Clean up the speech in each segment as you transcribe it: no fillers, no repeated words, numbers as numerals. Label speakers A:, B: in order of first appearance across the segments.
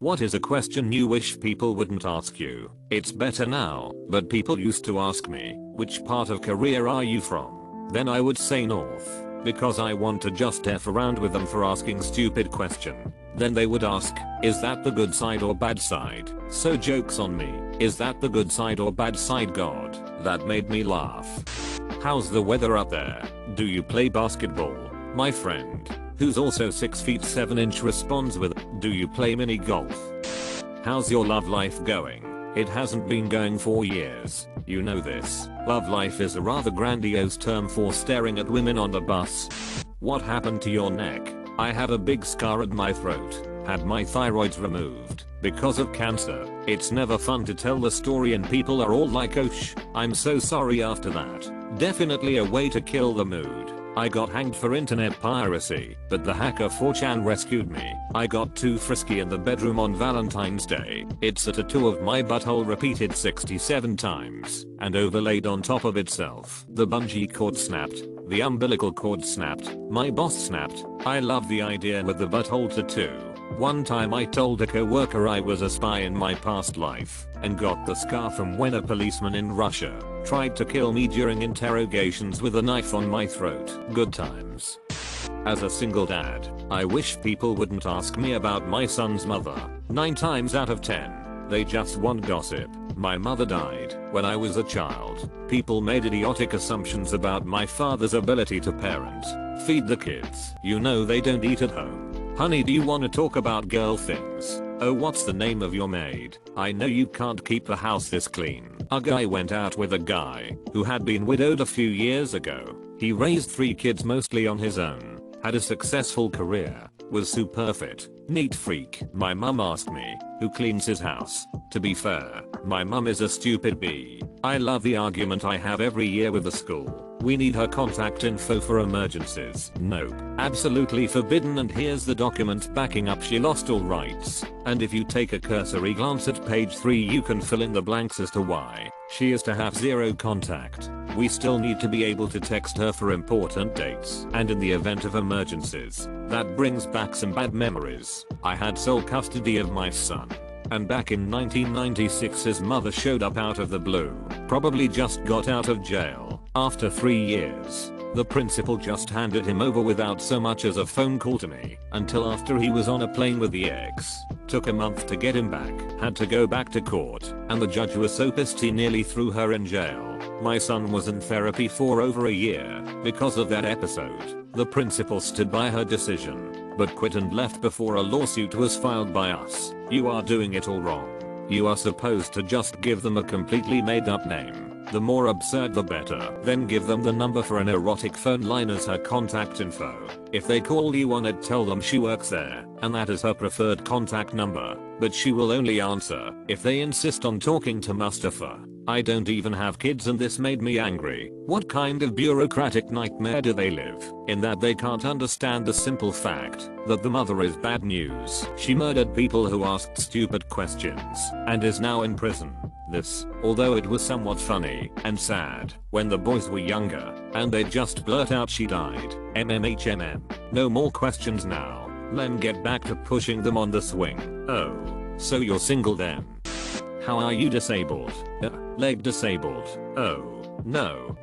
A: What is a question you wish people wouldn't ask you? It's better now, but people used to ask me, which part of Korea are you from? Then I would say north, because I want to just F around with them for asking stupid question. Then they would ask, is that the good side or bad side? So joke's on me, is that the good side or bad side, God? That made me laugh. How's the weather up there? Do you play basketball? My friend, who's also 6 feet 7 inch responds with, do you play mini golf? How's your love life going? It hasn't been going for years. You know this. Love life is a rather grandiose term for staring at women on the bus. What happened to your neck? I had a big scar at my throat. Had my thyroids removed because of cancer. It's never fun to tell the story and people are all like, oh I'm so sorry after that. Definitely a way to kill the mood. I got hanged for internet piracy, but the hacker 4chan rescued me. I got too frisky in the bedroom on Valentine's Day. It's a tattoo of my butthole repeated 67 times, and overlaid on top of itself. The bungee cord snapped. The umbilical cord snapped. My boss snapped. I love the idea with the butthole tattoo. One time I told a coworker I was a spy in my past life, and got the scar from when a policeman in Russia tried to kill me during interrogations with a knife on my throat. Good times. As a single dad, I wish people wouldn't ask me about my son's mother. 9 times out of 10, they just want gossip. My mother died when I was a child. People made idiotic assumptions about my father's ability to parent. Feed the kids. You know they don't eat at home. Honey, do you want to talk about girl things? Oh, what's the name of your maid? I know you can't keep the house this clean. A guy went out with a guy who had been widowed a few years ago. He raised 3 kids mostly on his own. Had a successful career. Was super fit. Neat freak. My mum asked me, who cleans his house? To be fair, my mum is a stupid bee. I love the argument I have every year with the school. We need her contact info for emergencies. Nope. Absolutely forbidden, and here's the document backing up she lost all rights. And if you take a cursory glance at page 3 you can fill in the blanks as to why she is to have 0 contact. We still need to be able to text her for important dates and in the event of emergencies. That brings back some bad memories. I had sole custody of my son. And back in 1996 his mother showed up out of the blue. Probably just got out of jail. After 3 years, the principal just handed him over without so much as a phone call to me until after he was on a plane with the ex. Took a month to get him back. Had to go back to court, and the judge was so pissed he nearly threw her in jail. My son was in therapy for over a year because of that episode. The principal stood by her decision, but quit and left before a lawsuit was filed by us. You are doing it all wrong. You are supposed to just give them a completely made up name. The more absurd the better. Then give them the number for an erotic phone line as her contact info. If they call you on it, tell them she works there and that is her preferred contact number, but she will only answer if they insist on talking to Mustafa. I don't even have kids and this made me angry. What kind of bureaucratic nightmare do they live in that they can't understand the simple fact that the mother is bad news? She murdered people who asked stupid questions and is now in prison. This, although it was somewhat funny and sad when the boys were younger and they just blurt out she died. MMHMM. No more questions now. Lem get back to pushing them on the swing. Oh, so you're single then? How are you disabled? Leg disabled. Oh, no.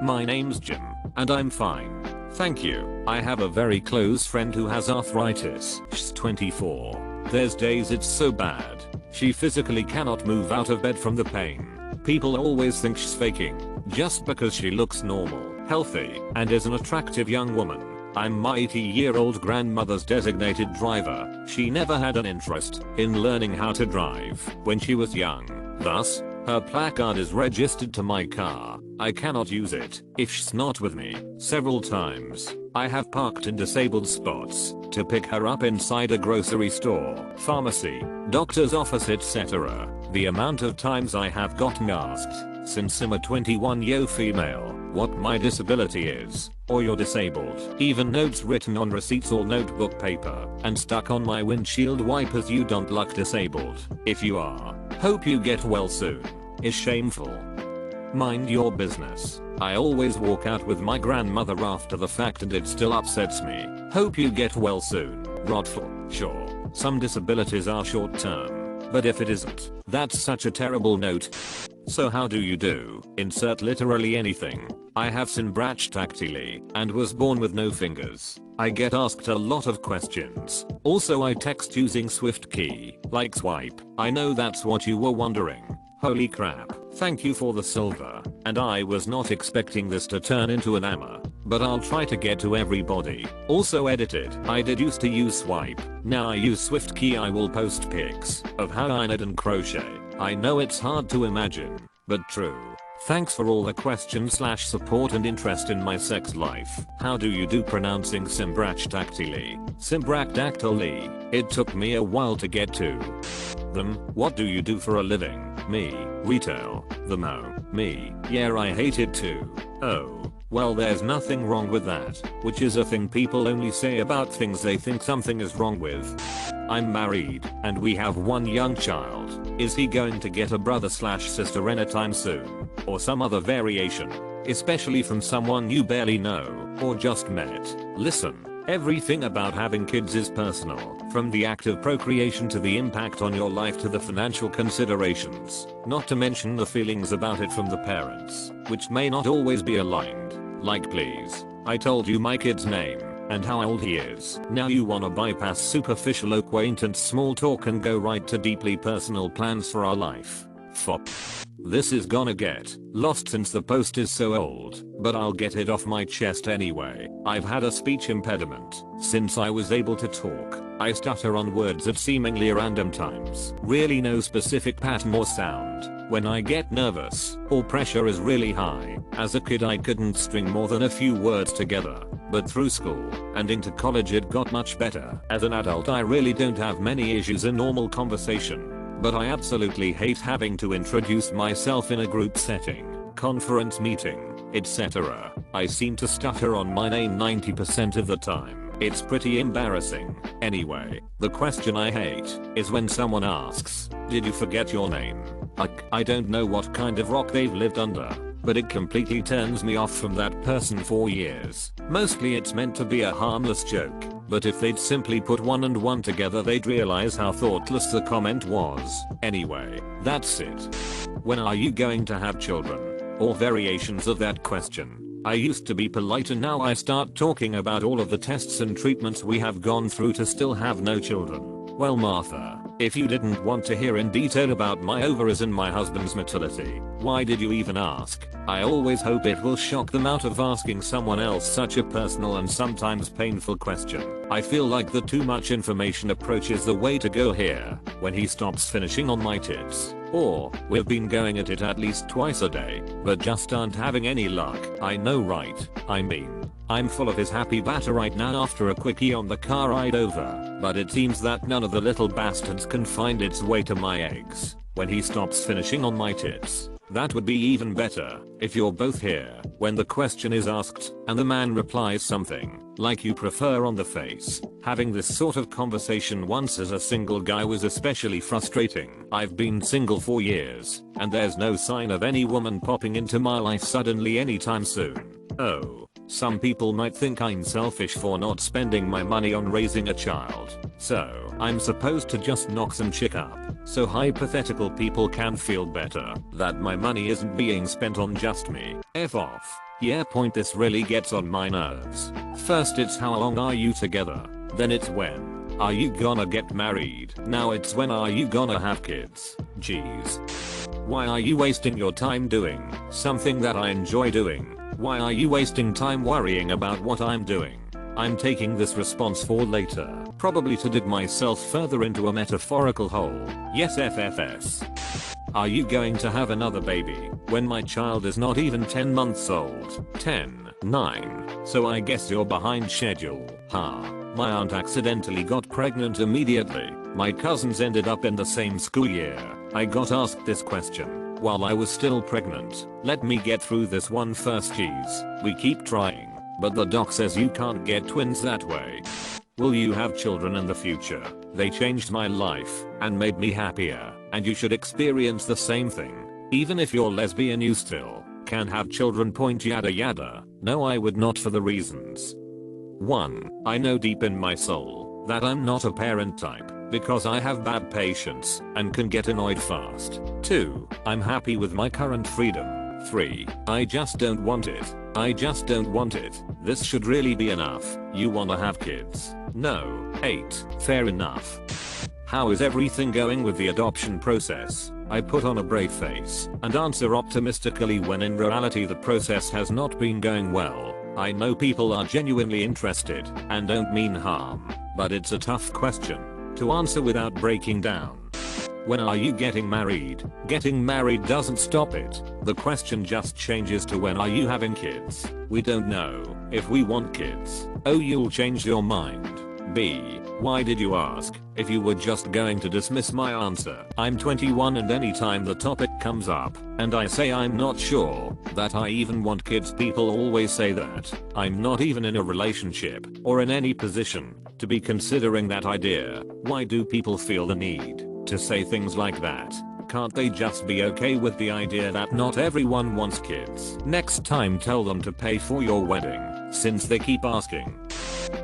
A: My name's Jim, and I'm fine. Thank you. I have a very close friend who has arthritis. She's 24. There's days it's so bad. She physically cannot move out of bed from the pain. People always think she's faking, just because she looks normal, healthy, and is an attractive young woman. I'm my 80-year-old grandmother's designated driver. She never had an interest in learning how to drive when she was young. Thus, her placard is registered to my car. I cannot use it if she's not with me. Several times, I have parked in disabled spots to pick her up inside a grocery store, pharmacy, doctor's office, etc. The amount of times I have gotten asked, since I'm a 21-year female, what my disability is, or you're disabled. Even notes written on receipts or notebook paper and stuck on my windshield wipers. You don't look disabled. If you are, hope you get well soon. Is shameful. Mind your business. I always walk out with my grandmother after the fact and it still upsets me. Hope you get well soon. Rodful. Sure. Some disabilities are short term. But if it isn't, that's such a terrible note. So how do you do? Insert literally anything. I have synbrachdactyly and was born with no fingers. I get asked a lot of questions. Also I text using SwiftKey, like swipe. I know that's what you were wondering. Holy crap, thank you for the silver, and I was not expecting this to turn into an amma, but I'll try to get to everybody. Also edited. I did used to use swipe, now I use SwiftKey. I will post pics of how I knit and crochet. I know it's hard to imagine, but true. Thanks for all the questions / support and interest in my sex life. How do you do pronouncing synbrachdactyly? Synbrachdactyly. It took me a while to get to them. What do you do for a living? Me. Retail. Them. Oh. Me. Yeah, I hate it too. Oh. Well, there's nothing wrong with that, which is a thing people only say about things they think something is wrong with. I'm married, and we have one young child. Is he going to get a brother / sister anytime soon? Or some other variation? Especially from someone you barely know, or just met. Listen. Everything about having kids is personal, from the act of procreation to the impact on your life to the financial considerations, not to mention the feelings about it from the parents, which may not always be aligned. Like please, I told you my kid's name, and how old he is. Now you wanna bypass superficial acquaintance small talk and go right to deeply personal plans for our life. Fop. This is gonna get lost since the post is so old, but I'll get it off my chest anyway. I've had a speech impediment since I was able to talk. I stutter on words at seemingly random times. Really no specific pattern or sound. When I get nervous or pressure is really high. As a kid I couldn't string more than a few words together, but through school and into college it got much better. As an adult I really don't have many issues in normal conversation. But I absolutely hate having to introduce myself in a group setting, conference meeting, etc. I seem to stutter on my name 90% of the time. It's pretty embarrassing. Anyway, the question I hate is when someone asks, "Did you forget your name?" I don't know what kind of rock they've lived under, but it completely turns me off from that person for years. Mostly it's meant to be a harmless joke. But if they'd simply put one and one together they'd realize how thoughtless the comment was. Anyway, that's it. When are you going to have children? Or variations of that question. I used to be polite and now I start talking about all of the tests and treatments we have gone through to still have no children. Well Martha, if you didn't want to hear in detail about my ovaries and my husband's motility, why did you even ask? I always hope it will shock them out of asking someone else such a personal and sometimes painful question. I feel like the too much information approach is the way to go here. When he stops finishing on my tits. Or, we've been going at it at least twice a day, but just aren't having any luck. I know right? I mean, I'm full of his happy batter right now after a quickie on the car ride over, but it seems that none of the little bastards can find its way to my eggs. When he stops finishing on my tits. That would be even better if you're both here when the question is asked and the man replies something like you prefer on the face. Having this sort of conversation once as a single guy was especially frustrating. I've been single for years and there's no sign of any woman popping into my life suddenly anytime soon. Oh, some people might think I'm selfish for not spending my money on raising a child. So I'm supposed to just knock some chick up so hypothetical people can feel better that my money isn't being spent on just me. F off. Yeah, point this really gets on my nerves. First it's how long are you together? Then it's when are you gonna get married? Now it's when are you gonna have kids? Jeez. Why are you wasting your time doing something that I enjoy doing? Why are you wasting time worrying about what I'm doing? I'm taking this response for later, probably to dig myself further into a metaphorical hole. Yes FFS. Are you going to have another baby when my child is not even 10 months old? 10, 9. So I guess you're behind schedule. My aunt accidentally got pregnant immediately. My cousins ended up in the same school year. I got asked this question while I was still pregnant. Let me get through this one first. Geez, we keep trying, but the doc says you can't get twins that way. Will you have children in the future? They changed my life and made me happier, and you should experience the same thing. Even if you're lesbian you still can have children. Point yada yada. No, I would not for the reasons. 1. I know deep in my soul that I'm not a parent type. because I have bad patience and can get annoyed fast. 2. I'm happy with my current freedom. 3. I just don't want it. I just don't want it. This should really be enough. You wanna have kids? No. 8. Fair enough. How is everything going with the adoption process? I put on a brave face and answer optimistically when in reality the process has not been going well. I know people are genuinely interested and don't mean harm, but it's a tough question to answer without breaking down. When are you getting married? Getting married doesn't stop it. The question just changes to when are you having kids? We don't know if we want kids. Oh, you'll change your mind. B. Why did you ask if you were just going to dismiss my answer? I'm 21 and anytime the topic comes up and I say I'm not sure that I even want kids, people always say that I'm not even in a relationship or in any position to be considering that idea. Why do people feel the need to say things like that? Can't they just be okay with the idea that not everyone wants kids? Next time tell them to pay for your wedding, since they keep asking.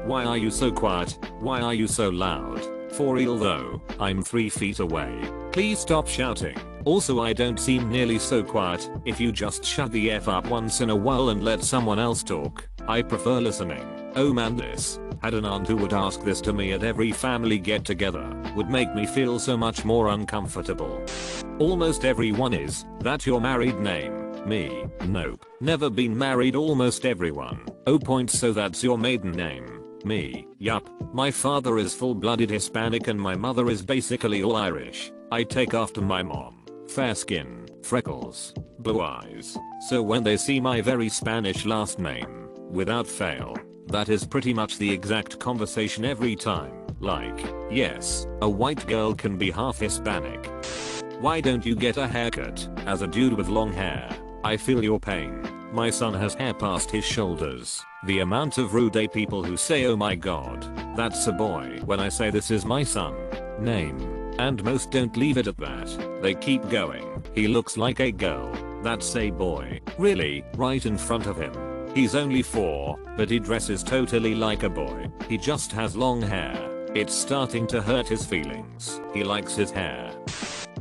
A: Why are you so quiet? Why are you so loud? For real though, I'm 3 feet away. Please stop shouting. Also, I don't seem nearly so quiet. If you just shut the F up once in a while and let someone else talk, I prefer listening. Oh man, this had an aunt who would ask this to me at every family get together. Would make me feel so much more uncomfortable. Almost everyone is that your married name? Me, nope. Never been married. Almost everyone. Oh, point, so that's your maiden name? Me, yup. My father is full-blooded Hispanic and my mother is basically all Irish. I take after my mom. Fair skin, freckles, blue eyes. So when they see my very Spanish last name, without fail, that is pretty much the exact conversation every time. Like, yes, a white girl can be half Hispanic. Why don't you get a haircut as a dude with long hair? I feel your pain. My son has hair past his shoulders. The amount of rude people who say oh my god, that's a boy when I say this is my son. Name. And most don't leave it at that. They keep going. He looks like a girl. That's a boy. Really? Right in front of him. He's only 4, but he dresses totally like a boy. He just has long hair. It's starting to hurt his feelings. He likes his hair.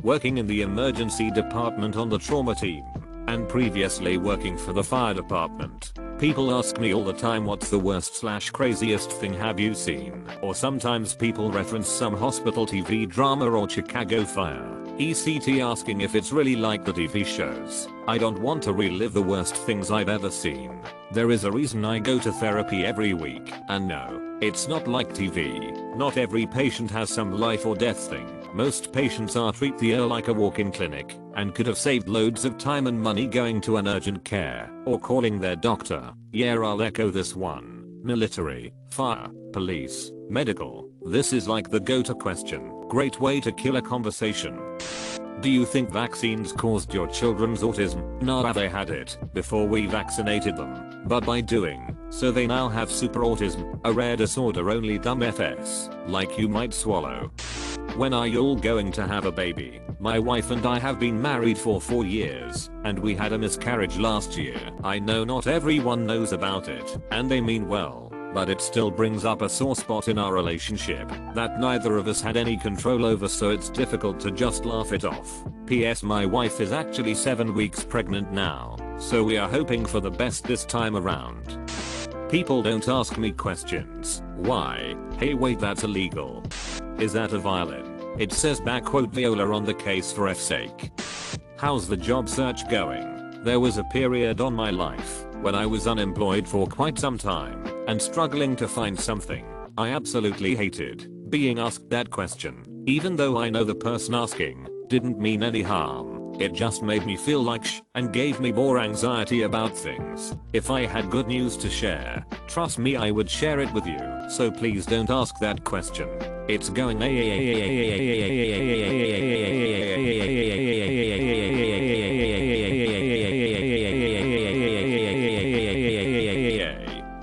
A: Working in the emergency department on the trauma team, and previously working for the fire department, people ask me all the time what's the worst/craziest thing have you seen? Or sometimes people reference some hospital TV drama or Chicago fire, etc, asking if it's really like the TV shows. I don't want to relive the worst things I've ever seen. There is a reason I go to therapy every week. And no, it's not like TV. Not every patient has some life or death thing. Most patients are treated like a walk-in clinic and could have saved loads of time and money going to an urgent care or calling their doctor. Yeah, I'll echo this one. Military, fire, police, medical. This is like the go-to question. Great way to kill a conversation. Do you think vaccines caused your children's autism? Nah, they had it before we vaccinated them, but by doing so they now have super autism, a rare disorder only dumb FS like you might swallow. When are you all going to have a baby? My wife and I have been married for 4 years, and we had a miscarriage last year. I know not everyone knows about it, and they mean well, but it still brings up a sore spot in our relationship that neither of us had any control over, so it's difficult to just laugh it off. PS, my wife is actually 7 weeks pregnant now, so we are hoping for the best this time around. People don't ask me questions. Why? Hey wait, that's illegal. Is that a violin? It says backquote viola on the case for F's sake. How's the job search going? There was a period on my life when I was unemployed for quite some time and struggling to find something. I absolutely hated being asked that question, even though I know the person asking didn't mean any harm. It just made me feel like and gave me more anxiety about things. If I had good news to share, trust me I would share it with you. So please don't ask that question. It's going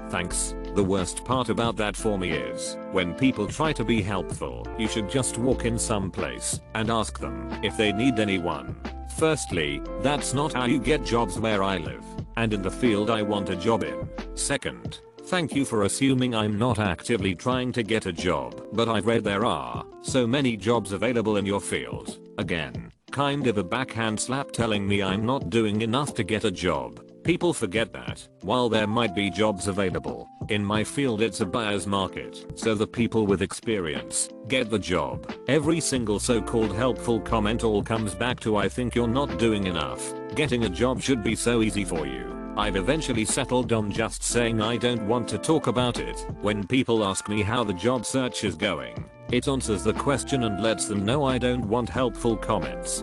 A: Thanks. The worst part about that for me is when people try to be helpful, you should just walk in some place and ask them if they need anyone. Firstly, that's not how you get jobs where I live and in the field I want a job in. Second, Thank you for assuming I'm not actively trying to get a job, but I've read there are so many jobs available in your field. Again, kind of a backhand slap telling me I'm not doing enough to get a job. People forget that, while there might be jobs available, in my field it's a buyer's market, so the people with experience get the job. Every single so-called helpful comment all comes back to I think you're not doing enough. Getting a job should be so easy for you. I've eventually settled on just saying I don't want to talk about it. When people ask me how the job search is going, it answers the question and lets them know I don't want helpful comments.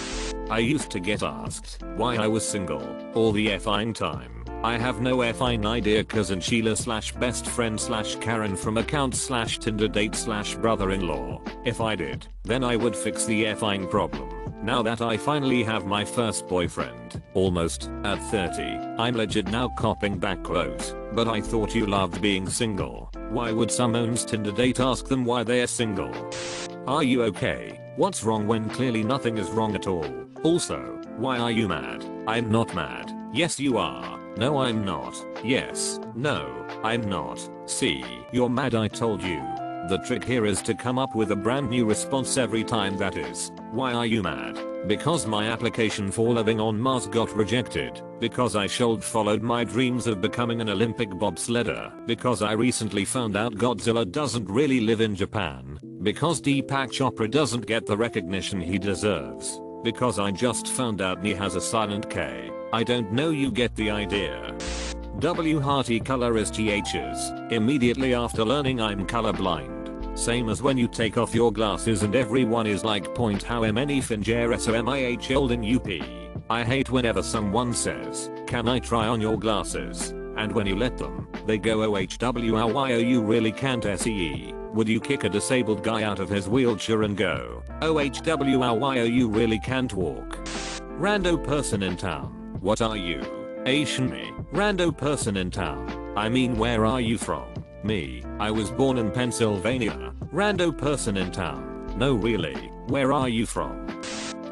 A: I used to get asked why I was single all the effing time. I have no effing idea. Cousin Sheila / best friend / Karen from account / Tinder date / brother-in-law. If I did, then I would fix the effing problem. Now that I finally have my first boyfriend, almost, at 30, I'm legit now copping back quote, but I thought you loved being single. Why would someone's Tinder date ask them why they're single? Are you okay? What's wrong when clearly nothing is wrong at all? Also, why are you mad? I'm not mad. Yes you are. No I'm not. Yes. No. I'm not. See, you're mad I told you. The trick here is to come up with a brand new response every time, that is, why are you mad? Because my application for living on Mars got rejected. Because I followed my dreams of becoming an Olympic bobsledder. Because I recently found out Godzilla doesn't really live in Japan. Because Deepak Chopra doesn't get the recognition he deserves. Because I just found out Ni has a silent K. I don't know, you get the idea. W hearty color is TH's. Immediately after learning I'm colorblind. Same as when you take off your glasses and everyone is like point how many fingereso mih old in UP. I hate whenever someone says, can I try on your glasses? And when you let them, they go OHWOYO you really can't SEE. Would you kick a disabled guy out of his wheelchair and go, OHWOYO you really can't walk? Rando person in town. What are you? Asian me. Rando person in town. I mean where are you from? Me. I was born in Pennsylvania. Rando person in town. No really. Where are you from?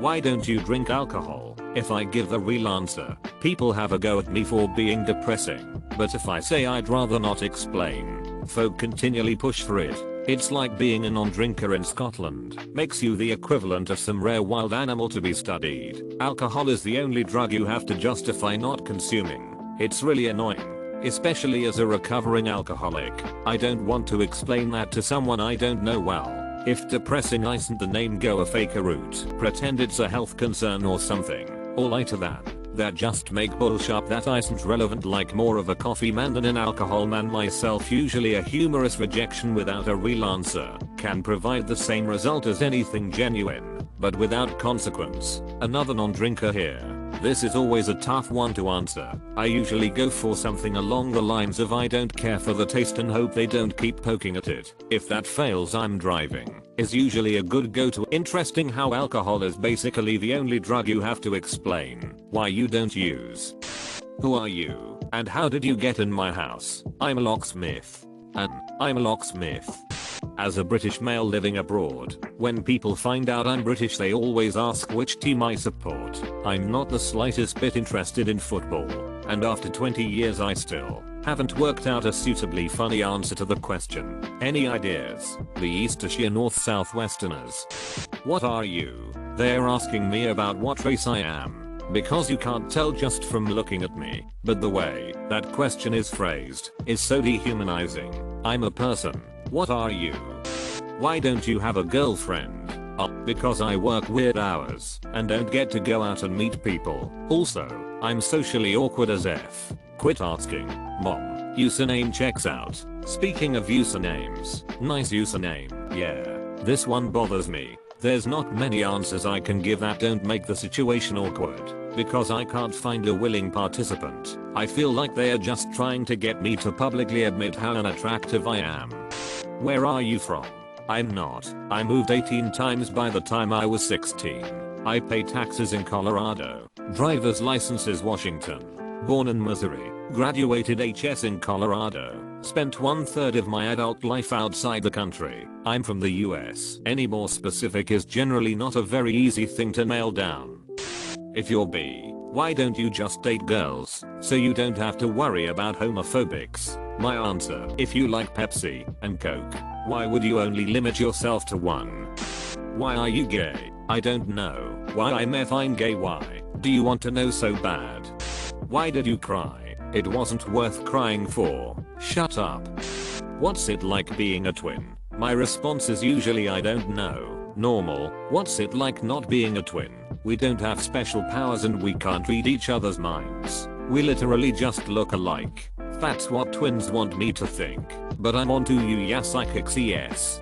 A: Why don't you drink alcohol? If I give the real answer, people have a go at me for being depressing. But if I say I'd rather not explain, folk continually push for it. It's like being a non-drinker in Scotland. Makes you the equivalent of some rare wild animal to be studied. Alcohol is the only drug you have to justify not consuming. It's really annoying. Especially as a recovering alcoholic. I don't want to explain that to someone I don't know well. If depressing isn't the name, go a faker route. Pretend it's a health concern or something. Or lighter than. That just make bullshit that isn't relevant, like more of a coffee man than an alcohol man myself. Usually a humorous rejection without a real answer can provide the same result as anything genuine, but without consequence. Another non-drinker here. This is always a tough one to answer. I usually go for something along the lines of I don't care for the taste and hope they don't keep poking at it. If that fails, I'm driving. Is usually a good go-to. Interesting how alcohol is basically the only drug you have to explain why you don't use. Who are you? And how did you get in my house? I'm a locksmith. And I'm a locksmith. As a British male living abroad, when people find out I'm British they always ask which team I support. I'm not the slightest bit interested in football, and after 20 years I still haven't worked out a suitably funny answer to the question. Any ideas? The Eastershire North Southwesterners. What are you? They're asking me about what race I am. Because you can't tell just from looking at me, but the way that question is phrased is so dehumanizing. I'm a person. What are you? Why don't you have a girlfriend? Because I work weird hours and don't get to go out and meet people. Also, I'm socially awkward as F. Quit asking. Mom. Username checks out. Speaking of usernames, nice username. Yeah. This one bothers me. There's not many answers I can give that don't make the situation awkward. Because I can't find a willing participant. I feel like they are just trying to get me to publicly admit how unattractive I am. Where are you from? I'm not. I moved 18 times by the time I was 16. I pay taxes in Colorado. Driver's license is Washington. Born in Missouri. Graduated HS in Colorado. Spent 1/3 of my adult life outside the country. I'm from the US. Any more specific is generally not a very easy thing to nail down. If you're B, why don't you just date girls, so you don't have to worry about homophobics? My answer, if you like Pepsi and Coke, why would you only limit yourself to one? Why are you gay? I don't know. Why I'm gay? Why? Do you want to know so bad? Why did you cry? It wasn't worth crying for. Shut up. What's it like being a twin? My response is usually I don't know. Normal. What's it like not being a twin? We don't have special powers and we can't read each other's minds. We literally just look alike. That's what twins want me to think. But I'm onto you, yeah, psychics, yes.